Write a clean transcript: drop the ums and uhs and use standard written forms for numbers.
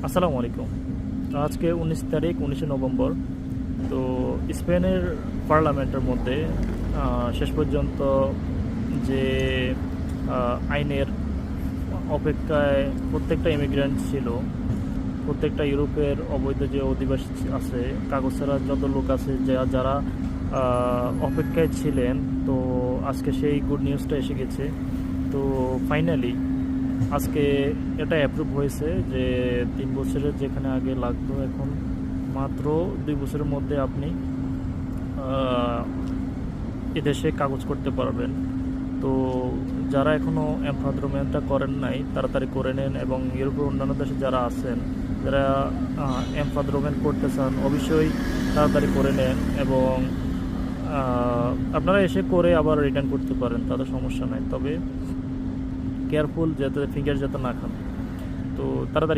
আসসালামু আলাইকুম। আজকে 19 তারিখ 19শে নভেম্বর। তো স্পেনের পার্লামেন্টের মধ্যে শেষ পর্যন্ত যে আইনের অপেক্ষায় প্রত্যেকটা ইমিগ্রেন্ট ছিল, প্রত্যেকটা ইউরোপের অবৈধ যে অধিবাসী আছে, কাগজ ছাড়া যত লোক আছে, যারা অপেক্ষায় ছিলেন, তো আজকে সেই গুড নিউজটা এসে গেছে। তো ফাইনালি আজকে এটা অ্যাপ্রুভ হয়েছে যে 3 বছরের যেখানে আগে লাগতো, এখন মাত্র 2 বছরের মধ্যে আপনি এদেশে কাগজ করতে পারবেন। তো যারা এখনও এমফাদ্রোমেন্টটা করেন নাই, তাড়াতাড়ি করে নেন। এবং ইউরোপের অন্যান্য দেশে যারা আছেন, যারা এমফাদ্রোমেন্ট করতে চান, অবশ্যই তাড়াতাড়ি করে নেন। এবং আপনারা এসে করে আবার রিটার্ন করতে পারেন, তাদের সমস্যা নাই। তবে কেয়ারফুল, যাতে ফিঙ্গার যাতে না খান। তো তাড়াতাড়ি